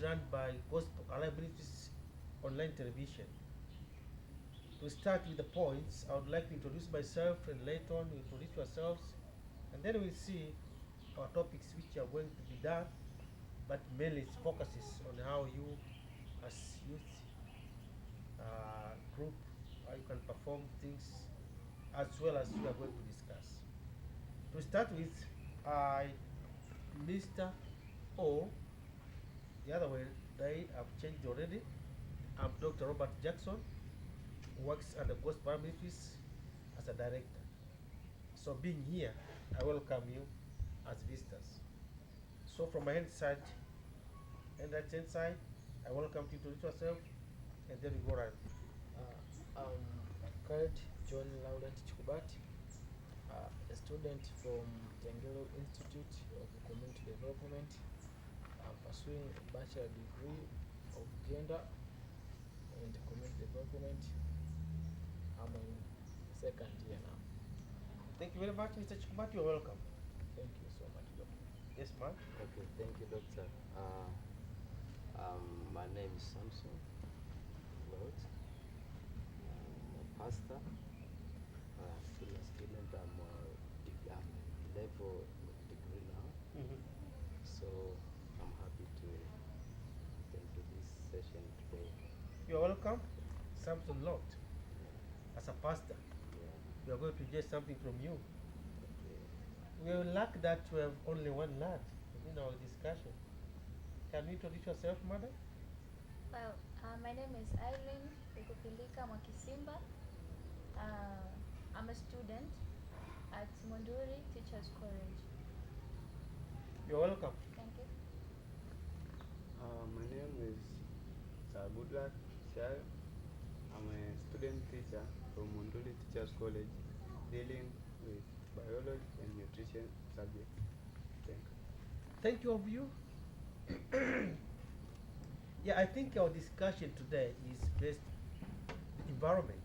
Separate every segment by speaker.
Speaker 1: run by Gospel Alive Ministries online television. To start with the points, I would like to introduce myself, and later on you introduce yourselves, and then we'll see our topics which are going to be done, but mainly it focuses on how you as youth group, how you can perform things as well as we are going to discuss. To start with, I, Mr. O, the other way, they have changed already. I'm Dr. Robert Jackson, who works at the Gospel Ministries as a director. So being here, I welcome you as visitors. So from my hand side and right hand side, I welcome you to introduce yourself, and then we go around.
Speaker 2: I'm Kurt John Laurent Chikubat, a student from Jangelo Institute of Community Development. I'm pursuing a bachelor degree of gender and community development. I'm in second year now.
Speaker 1: Thank you very much, Mr. Chikubat. You're welcome.
Speaker 2: Thank you so much, Doctor.
Speaker 1: Yes, ma'am.
Speaker 3: Okay, thank you, Doctor. My name is Samson Lord. I'm a pastor, still a student. I'm level degree now, so I'm happy to attend to this session today.
Speaker 1: You're welcome, Samson Lord. As a pastor,
Speaker 3: Yeah,
Speaker 1: we are going to get something from you.
Speaker 3: okay.
Speaker 1: We are lucky that we have only one lad in our discussion. Can you introduce yourself, madam?
Speaker 4: Well, my name is Eileen Ukupilika Mwakisimba. I'm a student at Monduri Teachers College.
Speaker 1: You're welcome.
Speaker 4: Thank you.
Speaker 5: My name is Sir Goodluck Shai. I'm a student teacher from Monduli Teachers College, dealing with biology and nutrition subject. Thank you.
Speaker 1: Thank you of you. Yeah, I think our discussion today is based on the environment.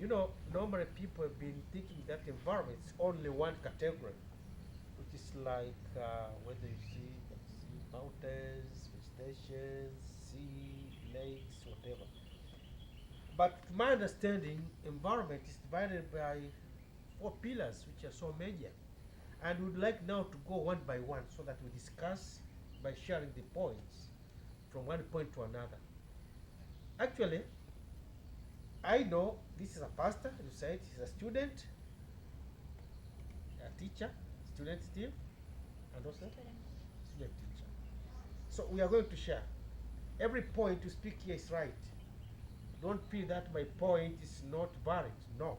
Speaker 1: You know, normally people have been thinking that environment is only one category, which is like whether you see mountains, vegetation, sea, lakes, whatever. But to my understanding, environment is divided by four pillars, which are so major. And we'd like now to go one by one so that we discuss by sharing the points from one point to another. Actually, I know this is a pastor, you said he's a student, a teacher, student still, and also
Speaker 4: Student.
Speaker 1: student teacher. So we are going to share. Every point you speak here is right. Don't feel that my point is not valid. No.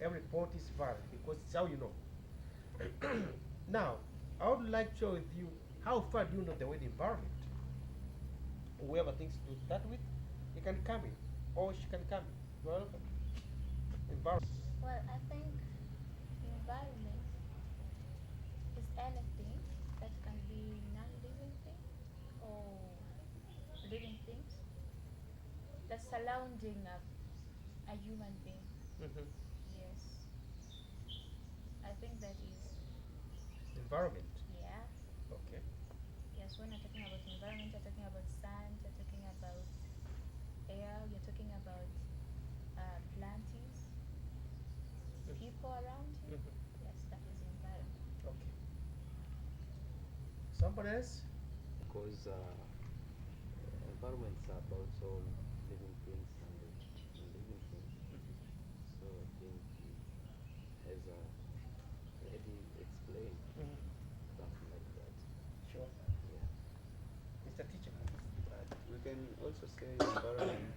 Speaker 1: Every point is valid because it's how you know. Now, I would like to share with you how far do you know the word environment? Whoever thinks to start with, he can come in, or she can come in. You're welcome. Environment.
Speaker 4: Well, I think environment is anything that can be non-living thing or living things that's surrounding a human being.
Speaker 1: Mhm.
Speaker 4: Yes. I think that is,
Speaker 1: Environment.
Speaker 4: yeah.
Speaker 1: Okay.
Speaker 4: Yes, when you're talking about environment, you're talking about sun, you're talking about air, you're talking about plantings, people around you.
Speaker 1: Mhm.
Speaker 4: Yes, that is environment.
Speaker 1: Okay. Somebody else?
Speaker 3: Because environments are about all living things and non-living things. So I think as already explained,
Speaker 1: Mhm.
Speaker 3: something like that.
Speaker 1: Sure.
Speaker 3: Yeah.
Speaker 1: Mr. Teacher.
Speaker 5: But we can also say environment,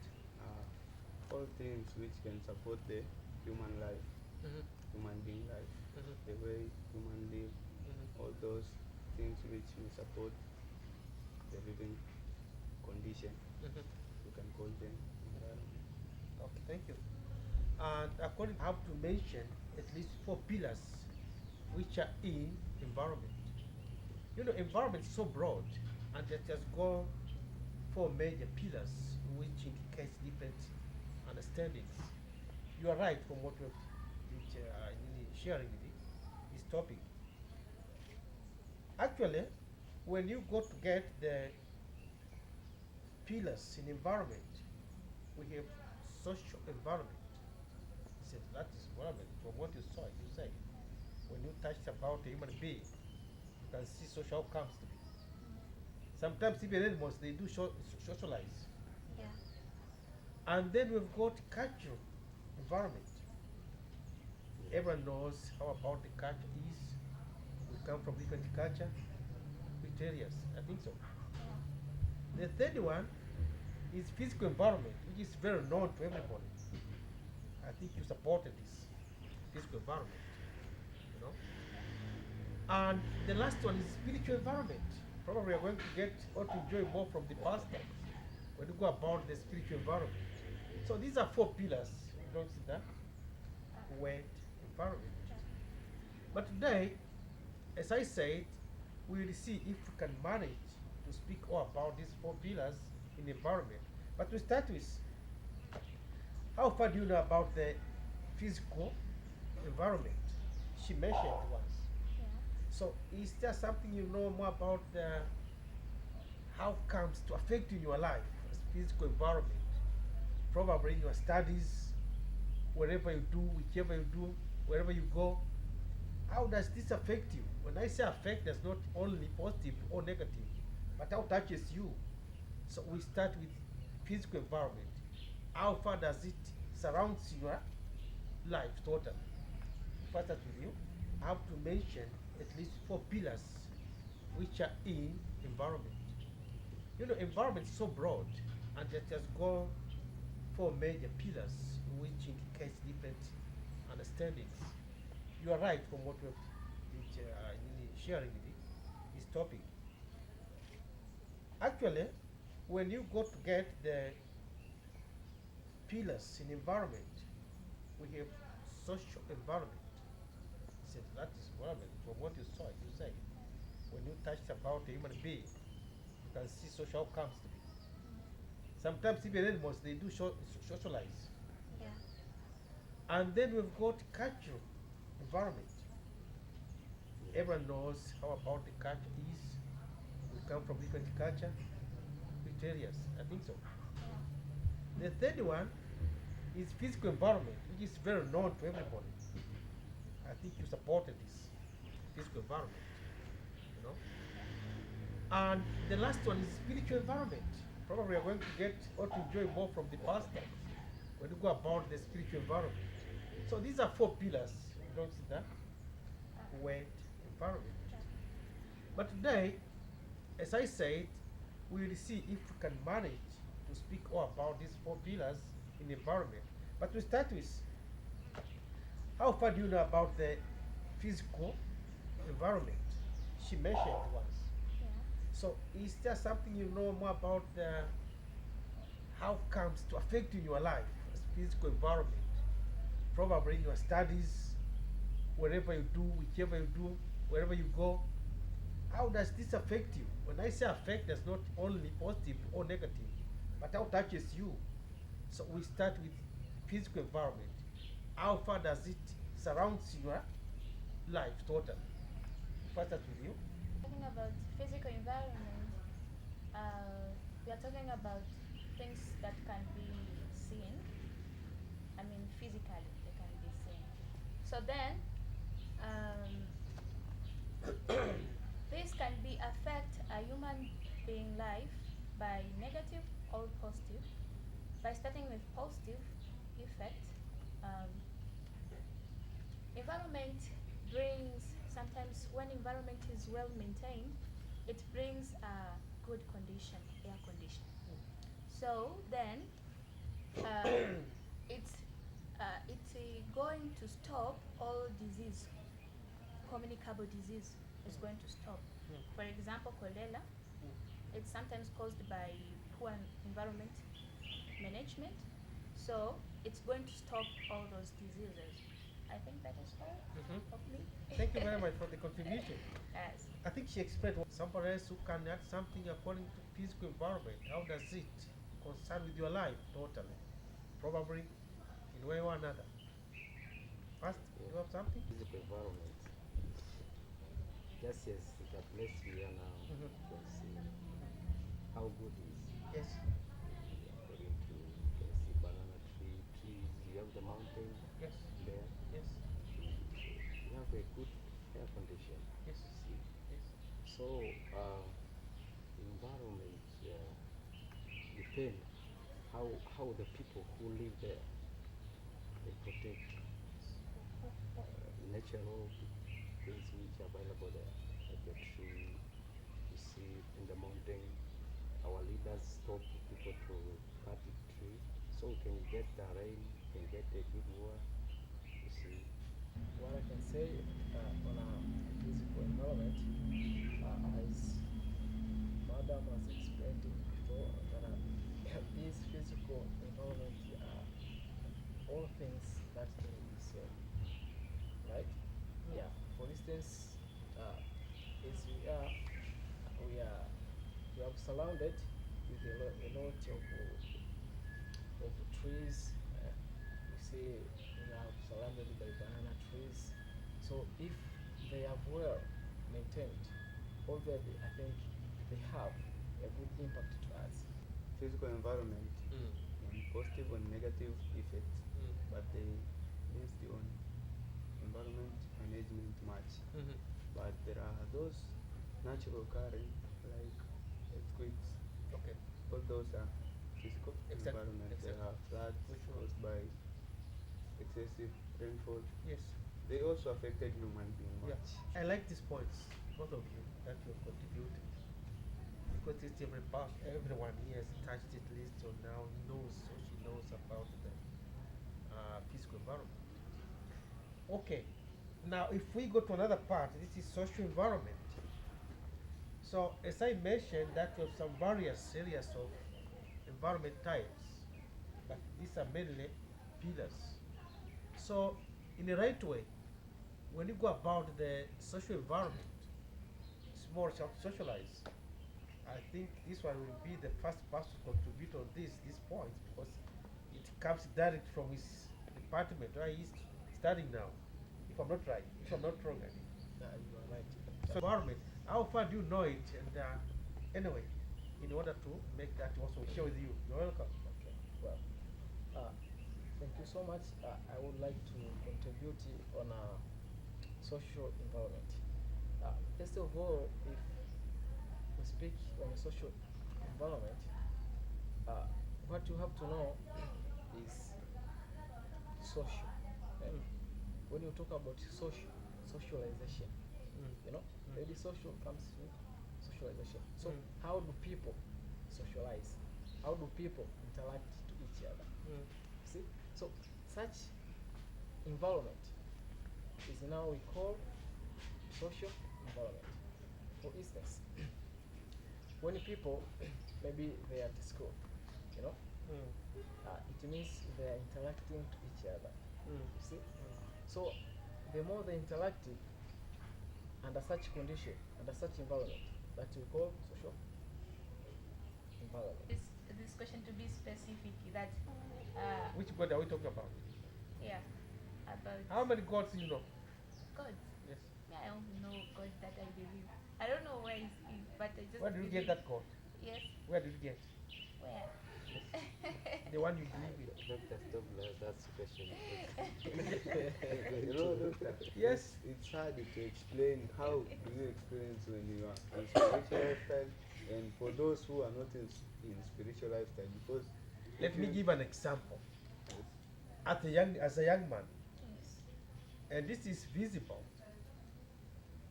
Speaker 5: all things which can support the human life,
Speaker 1: Mhm.
Speaker 5: human being life,
Speaker 1: Mhm.
Speaker 5: the way human live,
Speaker 1: Mhm.
Speaker 5: all those things which will support the living condition,
Speaker 1: Mhm.
Speaker 5: we can call them environment.
Speaker 1: Okay, thank you. And according, I have to mention at least four pillars which are in environment. You know, environment is so broad, and it has got four major pillars which indicates different understandings. You are right from what we're sharing this topic. Actually, when you go to get the pillars in environment. We have social environment. He said that is environment. From what you saw, you said when you touched about a human being, you can see social outcomes to be. Sometimes even animals they do socialize.
Speaker 4: Yeah.
Speaker 1: And then we've got cultural environment. Everyone knows how about the culture is. We come from different culture, which areas? I think so. The third one is physical environment, which is very known to everybody. I think you supported this physical environment, you know. And the last one is spiritual environment. Probably we are going to get or to enjoy more from the pastor when you go about the spiritual environment. So these are four pillars belongs to that word environment. But today, as I said, we will see if we can manage to speak all about these four pillars in the environment. But to start with, how far do you know about the physical environment? She mentioned once.
Speaker 4: Yeah.
Speaker 1: So is there something you know more about how comes to affect in your life as physical environment? Probably in your studies, wherever you do, whichever you do, wherever you go. How does this affect you? When I say affect, that's not only positive or negative, but how it touches you. So we start with physical environment. How far does it surround your life totally? If I start with you, I have to mention at least four pillars which are in environment. You know, environment is so broad, and it has got four major pillars which indicates different understandings. You are right from what we've been sharing this topic. Actually, when you go to get the pillars in environment, we have social environment. He said that is environment. From what you saw, you said when you touched about a human being, you can see social outcomes to be. Sometimes even animals they do socialize.
Speaker 4: Yeah.
Speaker 1: And then we've got cultural environment. Everyone knows how about the culture is. We come from different culture, which areas? I think so. The third one is physical environment, which is very known to everybody. I think you supported this physical environment, you know. And the last one is spiritual environment. Probably we are going to get or to enjoy more from the pastor when you go about the spiritual environment. So these are four pillars belongs to that word environment. But today, as I said, we will see if we can manage to speak all about these four pillars in the environment. But to start with, how far do you know about the physical environment? She mentioned once.
Speaker 4: Yeah.
Speaker 1: So is there something you know more about how comes to affect in your life as physical environment? Probably in your studies, wherever you do, whichever you do, wherever you go. How does this affect you? When I say affect, that's not only positive or negative, but how it touches you. So we start with physical environment. How far does it surround your life totally? If I start with you.
Speaker 4: Talking about physical environment, we are talking about things that can be seen. I mean, physically, they can be seen. So then, um, this can be affect a human being life by negative or positive. By starting with positive effect, um, environment brings sometimes when environment is well maintained, it brings a good condition, air condition. So then, it's going to stop all disease, communicable disease is going to stop. For example, cholera, it's sometimes caused by poor environment management. So it's going to stop all those diseases. I think that is all of me.
Speaker 1: Thank you very much for the contribution.
Speaker 4: Yes.
Speaker 1: I think she explained what somebody else who can add something according to physical environment. How does it concern with your life totally? Probably in one way or another. First, you have something?
Speaker 3: Physical environment. Just as the place we are now, you can see how good it is.
Speaker 1: Yes.
Speaker 3: According to let's see banana trees, you have the mountain
Speaker 1: Yes.
Speaker 3: there.
Speaker 1: Yes.
Speaker 3: You have a good air condition.
Speaker 1: Yes.
Speaker 3: See,
Speaker 1: Yes.
Speaker 3: so environment depend how the people who live there they protect natural things which are available there, like a tree. You see in the mountain, our leaders stop people to cut the tree, so we can get the rain, we can get a good water. You see,
Speaker 2: What I can say on a physical environment, as Madam has explained it before, that these physical environment are all things that can be seen, right? Yeah. For instance, as we are surrounded with a lot of trees. You see, we are surrounded by banana trees. So if they are well maintained, obviously I think they have a good impact to us.
Speaker 5: Physical environment and positive and negative effects, but they based on environment management much.
Speaker 1: Mm-hmm.
Speaker 5: But there are those natural currents like earthquakes.
Speaker 1: Okay.
Speaker 5: All those are physical
Speaker 1: Exactly.
Speaker 5: environment. There
Speaker 1: Exactly.
Speaker 5: are floods
Speaker 1: For sure.
Speaker 5: caused by excessive rainfall.
Speaker 1: Yes.
Speaker 5: They also affected human being
Speaker 1: Yeah.
Speaker 5: much.
Speaker 1: I like these points, both of you, that you have contributed. Because it's every part, everyone here has touched it at least, so now he knows or she knows about the physical environment. Okay. Now, if we go to another part, this is social environment. So, as I mentioned, that we have some various areas of environment types, but these are mainly pillars. So, in the right way, when you go about the social environment, it's more socialized. I think this one will be the first person to contribute on these points because it comes direct from his department where he's studying now. If I'm not right, if I'm not wrong, I mean.
Speaker 2: You are right.
Speaker 1: So environment, how far do you know it? And anyway, in order to make that also share with you, you're welcome.
Speaker 2: Okay. Well, thank you so much. I would like to contribute on a social environment. First of all, if we speak on a social environment, what you have to know is social. eh?
Speaker 1: Mm.
Speaker 2: When you talk about socialization,
Speaker 1: Mm.
Speaker 2: you know,
Speaker 1: Mm.
Speaker 2: maybe social comes with socialization. So
Speaker 1: Mm.
Speaker 2: how do people socialize? How do people interact to each other?
Speaker 1: Mm.
Speaker 2: See, so such environment is now we call social environment. For instance, when people maybe they are at school, you know,
Speaker 1: Mm.
Speaker 2: it means they are interacting to each other.
Speaker 1: Mm.
Speaker 2: You see, so the more they interactive under such condition, under such environment, that we call social environment.
Speaker 4: This question to be specific that
Speaker 1: Which God are we talking about?
Speaker 4: yeah, about
Speaker 1: How many gods do you know?
Speaker 4: God.
Speaker 1: Yes.
Speaker 4: Yeah, I don't know God that I believe. I don't know where is, but I just
Speaker 1: Where did you
Speaker 4: believe.
Speaker 1: get that God?
Speaker 4: Yes.
Speaker 1: Where did you get?
Speaker 4: Where?
Speaker 1: The one you believe in.
Speaker 3: Doctor, stop that question.
Speaker 5: You know, doctor,
Speaker 1: Yes.
Speaker 5: it's hard to explain how do you experience when you are in spiritual lifestyle and for those who are not in spiritual lifestyle because
Speaker 1: Let me give an example.
Speaker 5: yes,
Speaker 1: As a young man,
Speaker 4: Yes.
Speaker 1: and this is visible.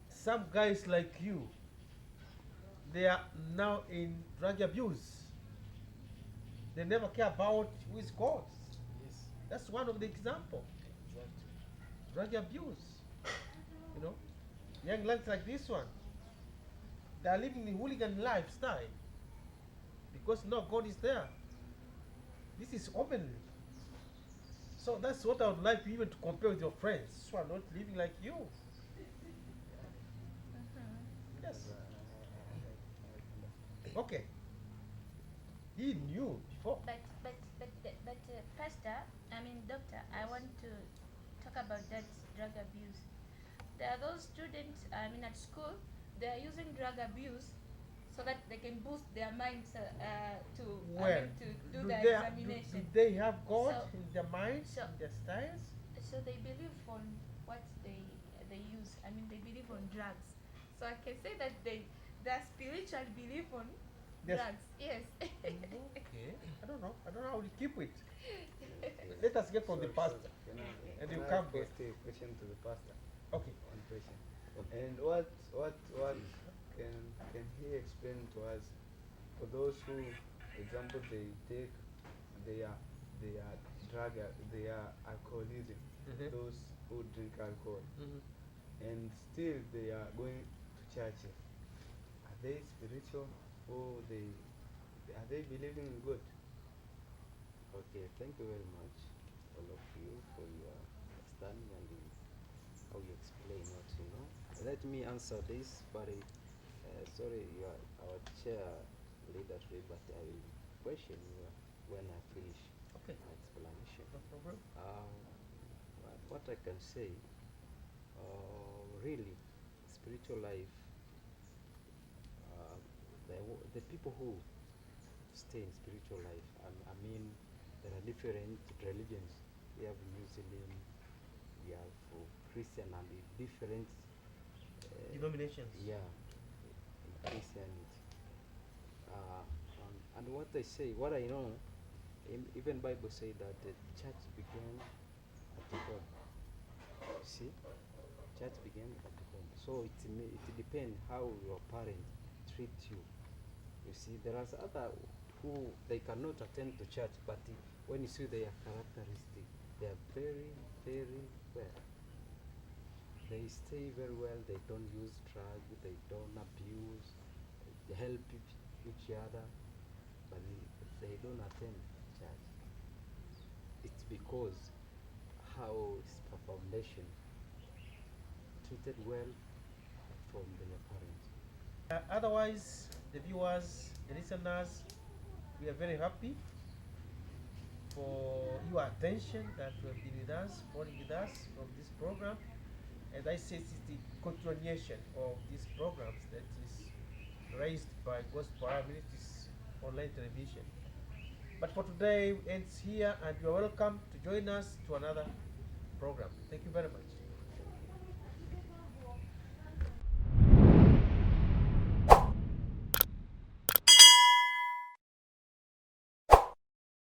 Speaker 1: Some guys like you, they are now in drug abuse. They never care about who is God.
Speaker 2: Yes,
Speaker 1: That's one of the example.
Speaker 2: exactly.
Speaker 1: Drug abuse. You know, young lads like this one, they are living the hooligan lifestyle because no God is there. This is openly. So that's what I would like you even to compare with your friends who are not living like you.
Speaker 4: Mm-hmm.
Speaker 1: Yes.
Speaker 5: I understand.
Speaker 1: Okay. He knew before.
Speaker 4: But Pastor, I mean Doctor, I want to talk about that drug abuse. There are those students, I mean at school, they are using drug abuse so that they can boost their minds to
Speaker 1: Well,
Speaker 4: to do
Speaker 1: do
Speaker 4: the
Speaker 1: they
Speaker 4: examination.
Speaker 1: do they have God
Speaker 4: So-
Speaker 1: in their minds,
Speaker 4: so-
Speaker 1: in their styles?
Speaker 4: So they believe on what they use. I mean, they believe on drugs. So I can say that they spiritual belief on
Speaker 1: Yes.
Speaker 4: drugs. Yes.
Speaker 1: Okay. I don't know. I don't know how to keep it.
Speaker 3: Okay.
Speaker 1: Let us get from the
Speaker 5: Sorry,
Speaker 1: pastor.
Speaker 5: Can I,
Speaker 1: And
Speaker 5: can
Speaker 1: you
Speaker 5: I
Speaker 1: come
Speaker 5: post
Speaker 1: here.
Speaker 5: a question to the pastor?
Speaker 1: Okay.
Speaker 5: One question.
Speaker 3: Okay.
Speaker 5: And what can he explain to us for those who, for example, they take their their their alcoholism,
Speaker 1: Mhm.
Speaker 5: those who drink alcohol,
Speaker 1: Mhm.
Speaker 5: and still they are going to churches. Are they spiritual or are they believing in God?
Speaker 3: Okay, thank you very much, all of you, for your understanding and how you explain what you know. Let me answer this, but sorry, you are our chair leader today, but I will question you when I finish
Speaker 1: Okay.
Speaker 3: my explanation.
Speaker 1: No problem.
Speaker 3: What I can say, really, spiritual life, the people who stay in spiritual life, I mean, there are different religions. We have Muslim, we have Christian, and the different
Speaker 1: Denominations.
Speaker 3: yeah, in Christianity. And what I say, what I know, even Bible say that the church began at the home. See, church began at the home. So it depends how your parents treat you. You see, there are other who they cannot attend to church, but when you see their characteristic, they are very, very well. They stay very well. They don't use drugs. They don't abuse. They help each other, but they don't attend church. It's because how is the foundation treated well from their parents.
Speaker 1: Otherwise, the viewers, the listeners, we are very happy for your attention that you have been with us, following with us from this program. As I said, it's the continuation of these programs that is raised by Gospel Hour Ministries online television. But for today, ends here, and you are welcome to join us to another program. Thank you very much.